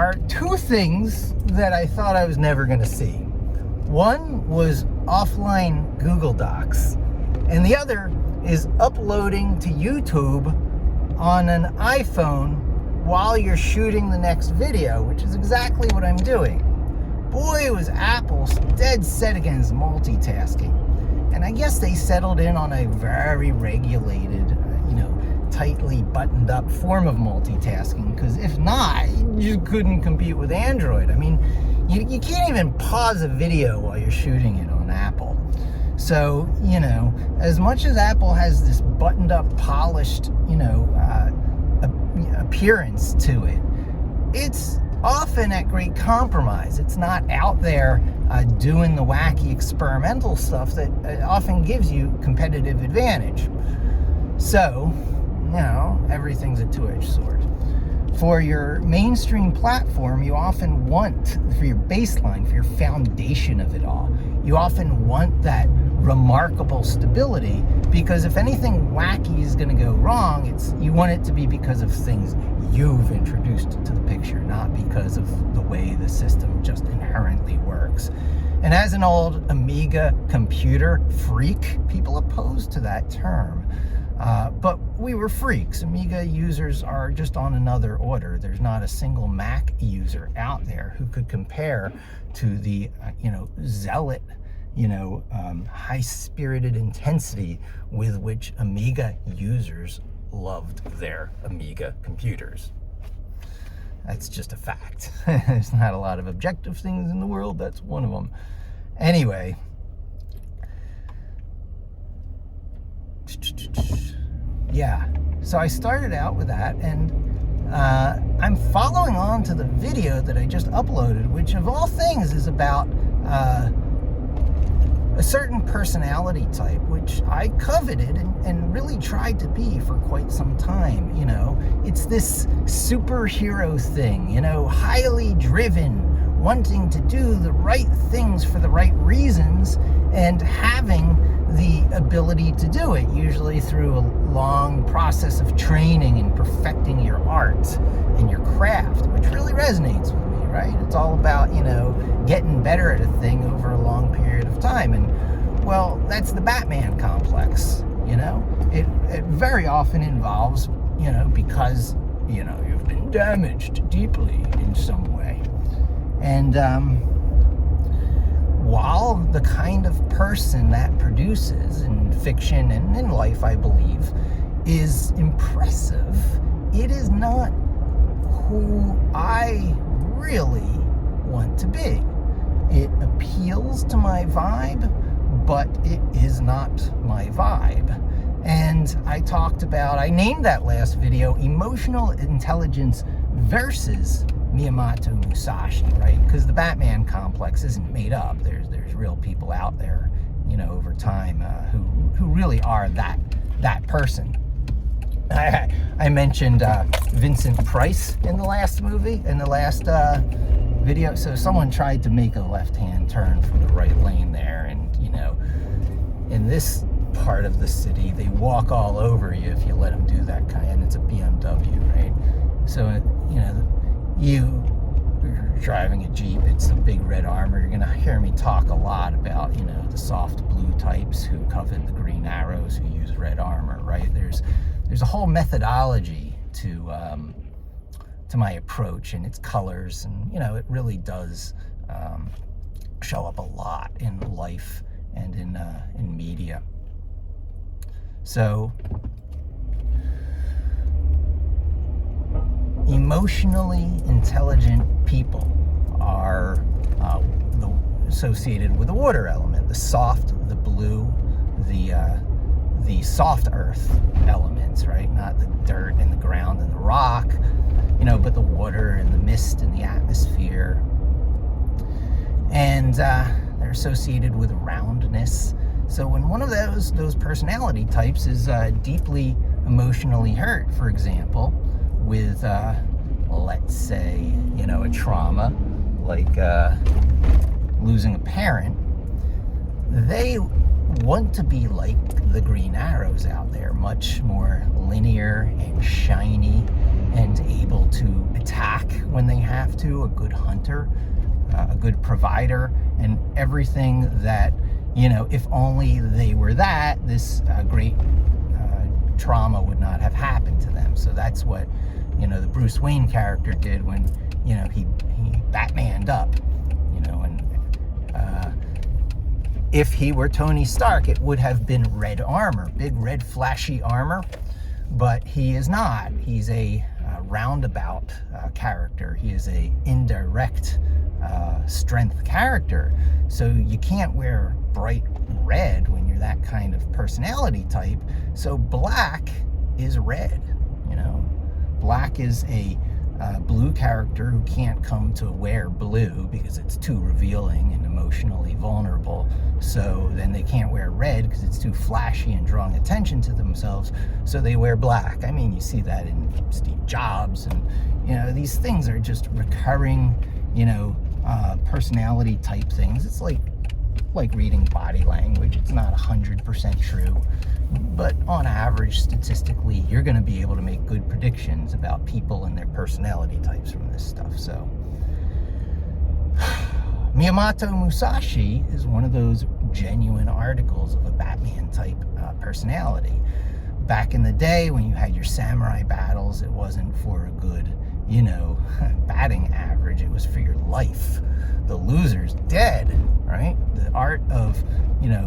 are two things that I thought I was never going to see. One was offline Google Docs, and the other is uploading to YouTube on an iPhone while you're shooting the next video, which is exactly what I'm doing. Boy, was Apple dead set against multitasking. And I guess they settled in on a very regulated, tightly buttoned up form of multitasking, because if not, you couldn't compete with Android. I mean, you can't even pause a video while you're shooting it on Apple. So, as much as Apple has this buttoned up, polished, appearance to it, it's often at great compromise. It's not out there doing the wacky experimental stuff that often gives you competitive advantage. So, everything's a two-edged sword. For your mainstream platform, you often want, for your baseline, for your foundation of it all, you often want that remarkable stability, because if anything wacky is going to go wrong, you want it to be because of things you've introduced to the picture, not because of the way the system just inherently works. And as an old Amiga computer freak, people opposed to that term. But we were freaks. Amiga users are just on another order. There's not a single Mac user out there who could compare to the, zealot, high-spirited intensity with which Amiga users loved their Amiga computers. That's just a fact. There's not a lot of objective things in the world. That's one of them. Anyway. Yeah, so I started out with that, and I'm following on to the video that I just uploaded, which of all things is about a certain personality type, which I coveted and really tried to be for quite some time. It's this superhero thing, highly driven, wanting to do the right things for the right reasons, and having the ability to do it, usually through a long process of training and perfecting your art and your craft, which really resonates with me, right? It's all about, getting better at a thing over a long period of time. And, well, that's the Batman complex, It very often involves, because, you've been damaged deeply in some way. And, while the kind of person that produces in fiction and in life, I believe, is impressive, it is not who I really want to be. It appeals to my vibe, but it is not my vibe. And I named that last video Emotional Intelligence versus Miyamoto Musashi, right? Because the Batman complex isn't made up. There's real people out there, over time who really are that person. I mentioned Vincent Price in the last video. So someone tried to make a left-hand turn from the right lane there, and in this part of the city, they walk all over you if you let them do that kind. And it's a BMW, right? So you're driving a Jeep, it's a big red armor. You're going to hear me talk a lot about, the soft blue types who covet the green arrows, who use red armor, right? There's a whole methodology to my approach and its colors, and, it really does show up a lot in life and in media. So, emotionally intelligent people are associated with the water element, the soft, the blue, the soft earth elements, right? Not the dirt and the ground and the rock, but the water and the mist and the atmosphere. And they're associated with roundness. So when one of those personality types is deeply emotionally hurt, for example, with, let's say, a trauma like losing a parent, they want to be like the green arrows out there, much more linear and shiny and able to attack black when they have to, a good hunter, a good provider, and everything that, if only they were that, this great trauma would not have happened to them. So that's what, the Bruce Wayne character did when, he Batmaned up, and if he were Tony Stark, it would have been red armor, big red flashy armor, but he is not. He's a roundabout character. He is a indirect strength character. So you can't wear bright red when you're that kind of personality type. So black is red, Black is a blue character who can't come to wear blue because it's too revealing and emotionally vulnerable. So then they can't wear red because it's too flashy and drawing attention to themselves. So they wear black. I mean, you see that in Steve Jobs, and these things are just recurring, personality type things. It's like reading body language. It's not 100% true, but on average, statistically, you're going to be able to make good predictions about people and their personality types from this stuff. So Miyamoto Musashi is one of those genuine articles of a Batman type personality. Back in the day when you had your samurai battles, it wasn't for a good, batting average. It was for your life. The loser's dead, right? The art of,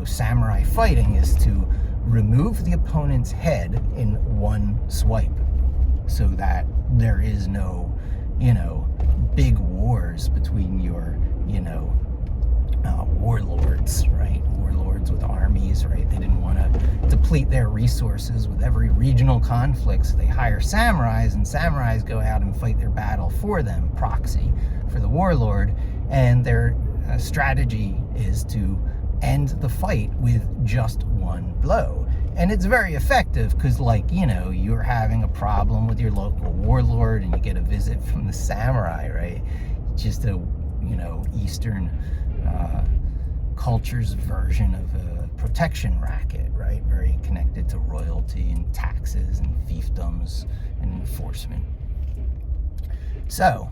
samurai fighting is to remove the opponent's head in one swipe so that there is no, big wars between your, warlords, right? Warlords with armies, right? They didn't want to deplete their resources with every regional conflict, so they hire samurais, and samurais go out and fight their battle for them, proxy for the warlord, and their strategy is to end the fight with just one blow. And it's very effective because, you're having a problem with your local warlord and you get a visit from the samurai, right? Just a, Eastern culture's version of a protection racket, right? Very connected to royalty and taxes and fiefdoms and enforcement. So,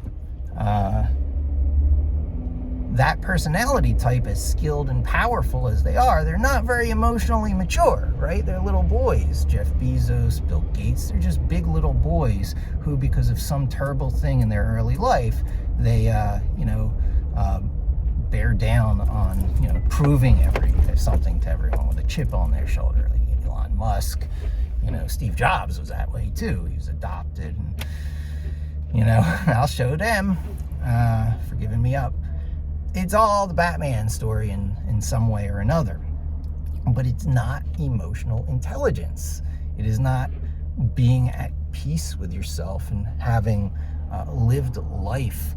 that personality type, as skilled and powerful as they are, they're not very emotionally mature, right? They're little boys. Jeff Bezos, Bill Gates, they're just big little boys who, because of some terrible thing in their early life, they, bear down on, proving something to everyone with a chip on their shoulder. Like Elon Musk, Steve Jobs was that way too. He was adopted, and, I'll show them for giving me up. It's all the Batman story in some way or another. But it's not emotional intelligence. It is not being at peace with yourself and having lived life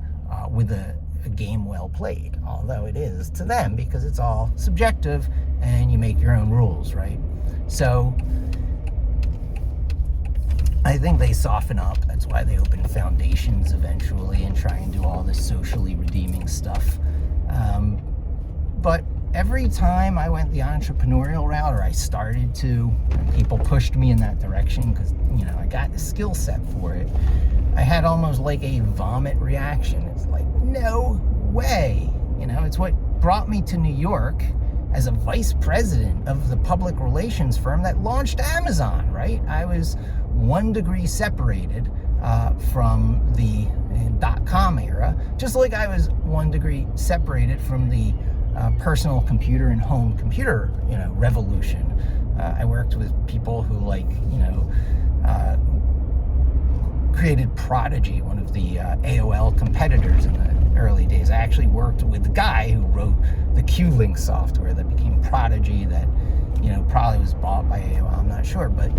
with a game well played. Although it is to them, because it's all subjective and you make your own rules, right? So I think they soften up. That's why they open foundations eventually and try and do all this socially redeeming stuff. But every time I went the entrepreneurial route, or I started to, and people pushed me in that direction because, I got the skill set for it, I had almost like a vomit reaction. It's like, no way. It's what brought me to New York as a vice president of the public relations firm that launched Amazon, right? I was 1 degree separated from the .com era, just like I was 1 degree separated from the personal computer and home computer, revolution. I worked with people who created Prodigy, one of the AOL competitors in the early days. I actually worked with the guy who wrote the Q-Link software that became Prodigy, that probably was bought by AOL, I'm not sure. But,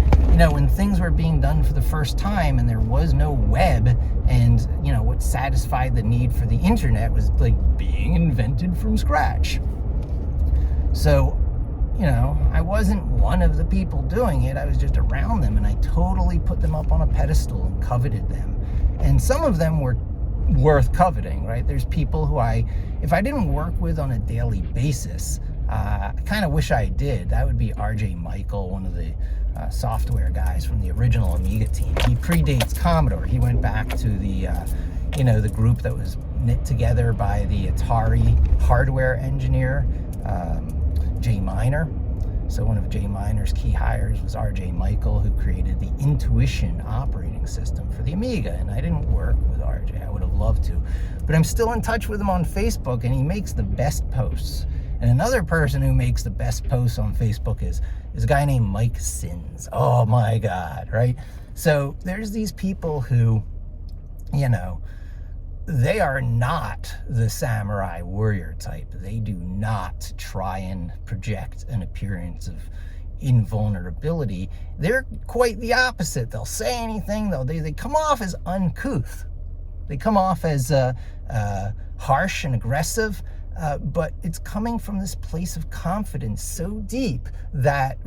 when things were being done for the first time and there was no web, and, what satisfied the need for the internet was being invented from scratch. So, I wasn't one of the people doing it. I was just around them, and I totally put them up on a pedestal and coveted them. And some of them were worth coveting, right? There's people who if I didn't work with on a daily basis, I kind of wish I did. That would be RJ Michael, one of the software guys from the original Amiga team. He predates Commodore. He went back to the, the group that was knit together by the Atari hardware engineer, Jay Miner. So one of Jay Miner's key hires was R.J. Michael, who created the Intuition operating system for the Amiga. And I didn't work with R.J. I would have loved to. But I'm still in touch with him on Facebook, and he makes the best posts. And another person who makes the best posts on Facebook is a guy named Mike Sins. Oh my God, right? So there's these people who, they are not the samurai warrior type. They do not try and project an appearance of invulnerability. They're quite the opposite. They'll say anything. They come off as uncouth. They come off as harsh and aggressive, but it's coming from this place of confidence so deep that,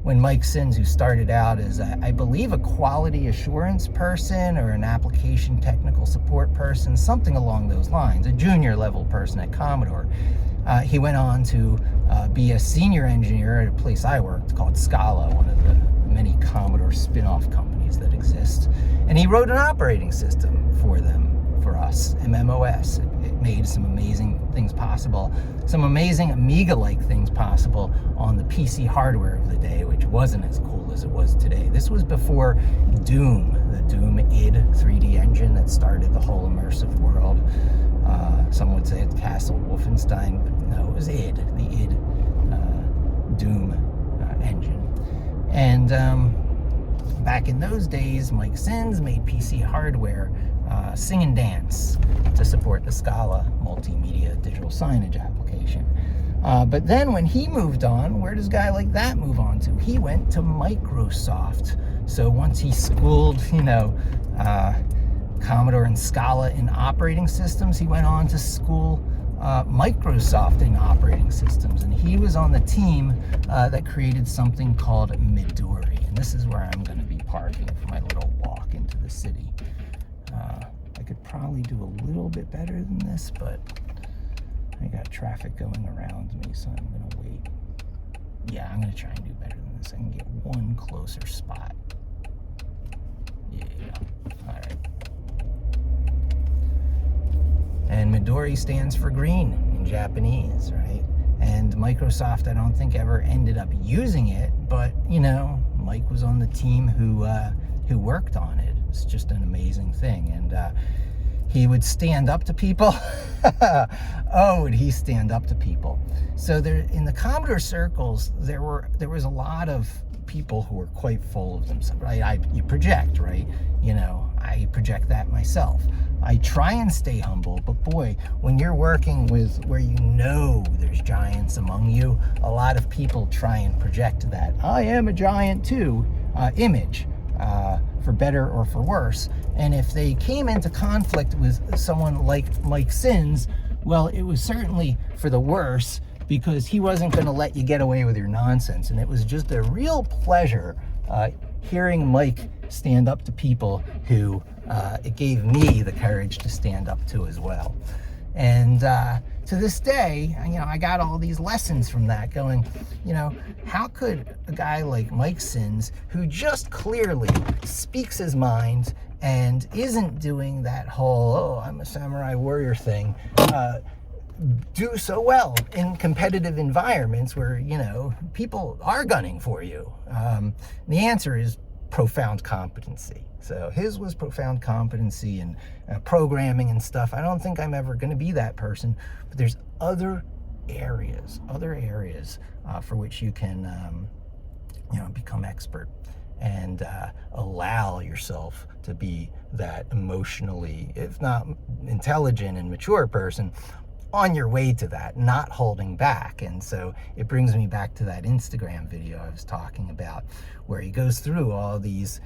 when Mike Sins, who started out as, I believe, a quality assurance person or an application technical support person, something along those lines, a junior level person at Commodore, he went on to be a senior engineer at a place I worked called Scala, one of the many Commodore spin-off companies that exist. And he wrote an operating system for them, for us, MMOS. It made some amazing things possible, some amazing Amiga-like things possible on the PC hardware of the day, which wasn't as cool as it was today. This was before Doom, the Doom id 3D engine that started the whole immersive world. Some would say it's Castle Wolfenstein, but no, it was id, the id Doom engine. And back in those days, Mike Sins made PC hardware sing and dance to support the Scala multimedia digital signage application. But then when he moved on, where does a guy like that move on to? He went to Microsoft. So once he schooled, Commodore and Scala in operating systems, he went on to school Microsoft in operating systems. And he was on the team that created something called Midori. And this is where I'm going to be parking for my little walk into the city. I could probably do a little bit better than this, but I got traffic going around me, so I'm going to wait. Yeah, I'm going to try and do better than this. I can get one closer spot. Yeah, all right. And Midori stands for green in Japanese, right? And Microsoft, I don't think, ever ended up using it, but, Mike was on the team who worked on it. It's just an amazing thing. And he would stand up to people. Oh, would he stand up to people. So there, in the Commodore circles, there was a lot of people who were quite full of themselves, right? You project, right? I project that myself. I try and stay humble, but boy, when you're working with where there's giants among you, a lot of people try and project that I am a giant too image, for better or for worse. And if they came into conflict with someone like Mike Sins, well, it was certainly for the worse, because he wasn't going to let you get away with your nonsense. And it was just a real pleasure hearing Mike stand up to people who it gave me the courage to stand up to as well. And to this day, I got all these lessons from that going, how could a guy like Mike Sins, who just clearly speaks his mind and isn't doing that whole, I'm a samurai warrior thing, do so well in competitive environments where, people are gunning for you? The answer is profound competency. So his was profound competency in programming and stuff. I don't think I'm ever going to be that person, but there's other areas for which you can, become expert and allow yourself to be that emotionally, if not intelligent and mature person, on your way to that, not holding back. And so it brings me back to that Instagram video I was talking about, where he goes through all these,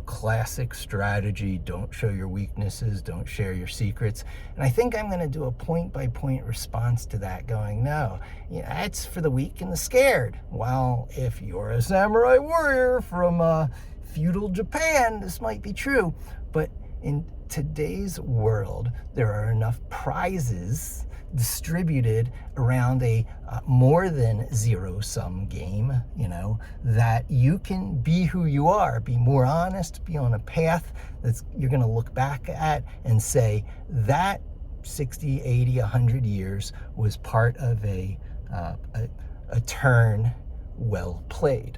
classic strategy, don't show your weaknesses, don't share your secrets. And I think I'm going to do a point-by-point response to that, going, no, it's for the weak and the scared. Well, if you're a samurai warrior from feudal Japan, this might be true, but in today's world, there are enough prizes distributed around a more than zero-sum game, that you can be who you are, be more honest, be on a path that you're going to look back at and say, that 60, 80, 100 years was part of a turn well played.